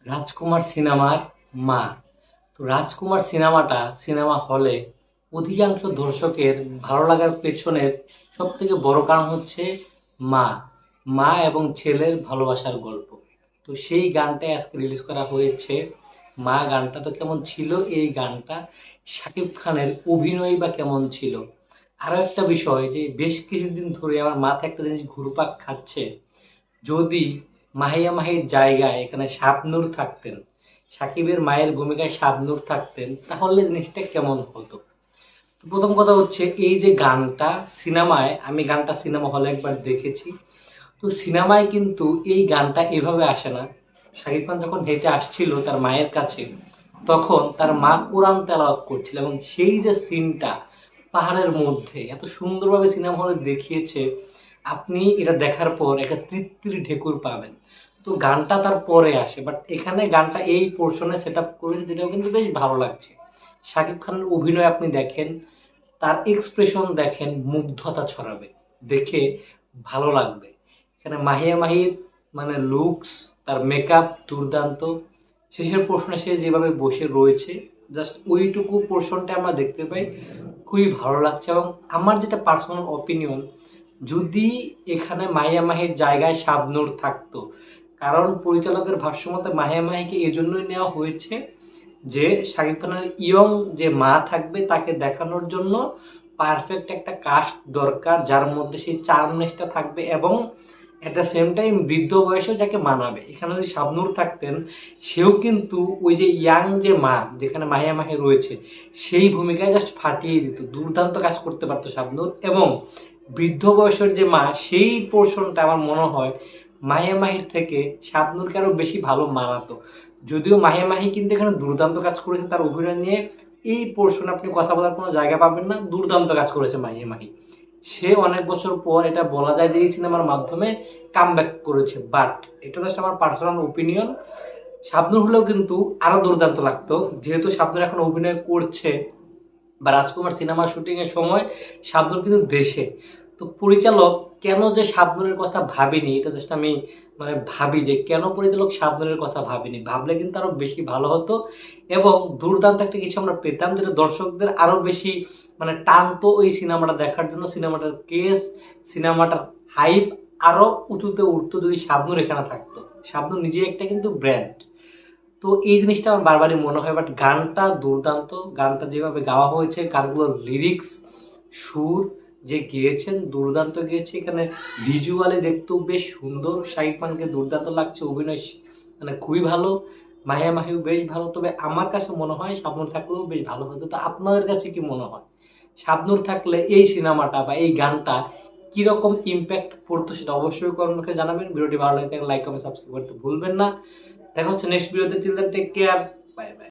রাজকুমার সিনেমার মা। তো রাজকুমার সিনেমাটা সিনেমা হলে অধিকাংশ দর্শকের ভালো লাগার পেছনের সবথেকে বড় কারণ হচ্ছে মা। মা এবং ছেলের ভালোবাসার গল্প। তো সেই গানটাই আজকে রিলিজ করা হয়েছে। মা গানটা তো কেমন ছিল, এই গানটা শাকিব খানের অভিনয় বা কেমন ছিল। আরো একটা বিষয় যে বেশ কিছুদিন ধরে আমার মাথায় একটা জিনিস ঘুরপাক খাচ্ছে, যদি মাহিয়া মাহির জায়গায় এখানে শাবনূর থাকতেন, সাকিবের মায়ের ভূমিকায় শাবনূর থাকতেন, তাহলে জিনিসটা কেমন হতো। তো প্রথম কথা হচ্ছে এই যে গানটা সিনেমায়, আমি গানটা সিনেমা হলে একবার দেখেছি। তো সিনেমায় কিন্তু এই গানটা এভাবে আসে না। শাকিব খান যখন হেঁটে আসছিল তার মায়ের কাছে, তখন তার মা কোরআন তেলাওয়াত করছিল এবং সেই যে সিনটা পাহাড়ের মধ্যে এত সুন্দরভাবে সিনেমা হলে দেখিয়েছে, আপনি এটা দেখার পর একটা তৃপ্তির ঢেকুর পাবেন। তো গানটা তার পরে আসে, বাট এখানে গানটা এই পোর্শনে সেট আপ করেছে, যেটাও কিন্তু বেশ ভালো লাগছে। শাকিব খানের অভিনয় আপনি দেখেন, তার এক্সপ্রেশন দেখেন, মুগ্ধতা ছড়াবে, দেখে ভালো লাগবে। এখানে মাহিয়া মাহির মানে লুকস, তার মেকআপ দুর্দান্ত। শেষের পোর্শনে সে যেভাবে বসে রয়েছে, জাস্ট ওইটুকু পোর্শনটা আমরা দেখতে পাই, খুবই ভালো লাগছে। এবং আমার যেটা পার্সোনাল অপিনিয়ন, যদি এখানে মাহিয়া মাহির জায়গায় শাবনূর থাকতো, কারণ পরিচালকের ভাষ্যমতে মাহিয়া মাহিকে এজন্যই নেওয়া হয়েছে যে শাকিব খানের ইয়ং যে মা থাকবে তাকে দেখানোর জন্য পারফেক্ট একটা কাস্ট দরকার, যার মধ্যে সেই চার্মনেসটা থাকবে এবং এট দ্য সেম টাইম বৃদ্ধ বয়সেও যাকে মানাবে। এখানে যদি শাবনূর থাকতেন, সেও কিন্তু ওই যে ইয়াং যে মা যেখানে মাহিয়া মাহি রয়েছে সেই ভূমিকায় জাস্ট ফাটিয়ে দিত, দুর্দান্ত কাজ করতে পারতো শাবনূর। এবং বৃদ্ধ বয়সের যে মা, সেই পোর্শনটা আমার মনে হয় মাহিয়া মাহির থেকে শাবনূরকে আরো বেশি ভালো মানাতো। যদিও মাহিয়া মাহি কিন্তু এখানে দুর্দান্ত কাজ করেছে, তার অভিনয় নিয়ে এই পোর্শনে আপনি কথা বলার কোনো জায়গা পাবেন না, দুর্দান্ত কাজ করেছে মাহিয়া মাহি। সে অনেক বছর পর এটা বলা যায় যে এই সিনেমার মাধ্যমে কামব্যাক করেছে, বাট এটা জাস্ট আমার পার্সোনাল ওপিনিয়ন। শাবনূর হলেও কিন্তু আরো দুর্দান্ত লাগতো, যেহেতু শাবনূর এখন অভিনয় করছে বা রাজকুমার সিনেমা শুটিং এর সময় শাবনূর কিন্তু দেশে। তো পরিচালক কেন যে শাবনূরের কথা ভাবেনি, এটা জাস্ট আমি মানে ভাবি যে কেন পরিচালক শাবনূরের কথা ভাবেনি, ভাবলে কিন্তু আরো বেশি ভালো হতো এবং দুর্দান্ত একটা কিছু আমরা পেতাম, যেটা দর্শকদের আরো বেশি মানে টানতো ওই সিনেমাটা দেখার জন্য। সিনেমাটার কেস, সিনেমাটার হাইপ আরো উঁচুতে উঠতো যদি শাবনূর এখানে থাকতো। শাবনূর নিজে একটা কিন্তু ব্র্যান্ড। তো এই জিনিসটা আমার বারবারই মনে হয়, বাট গানটা দুর্দান্ত। গানটা যেভাবে গাওয়া হয়েছে, গানগুলোর লিরিক্স, সুর, যে গেয়েছেন দুর্দান্ত গেয়েছে। এখানে ভিজুয়ালি দেখতেও বেশ সুন্দর, শাকিব খানকে দুর্দান্ত লাগছে, অভিনয় মানে খুবই ভালো, মাহিয়া মাহিও বেশ ভালো। তবে আমার কাছে মনে হয় শাবনূর থাকলেও বেশ ভালো হতো। তো আপনাদের কাছে কি মনে হয়, শাবনূর থাকলে এই সিনেমাটা বা এই গানটা কিরকম ইম্প্যাক্ট পড়তো, সেটা অবশ্যই কমেন্টে জানাবেন। ভিডিওটি ভালো লাগে লাইক কমেন্ট সাবস্ক্রাইব করতে ভুলবেন না। দেখা হচ্ছে নেক্সট ভিডিওতে। Till then take care, bye by.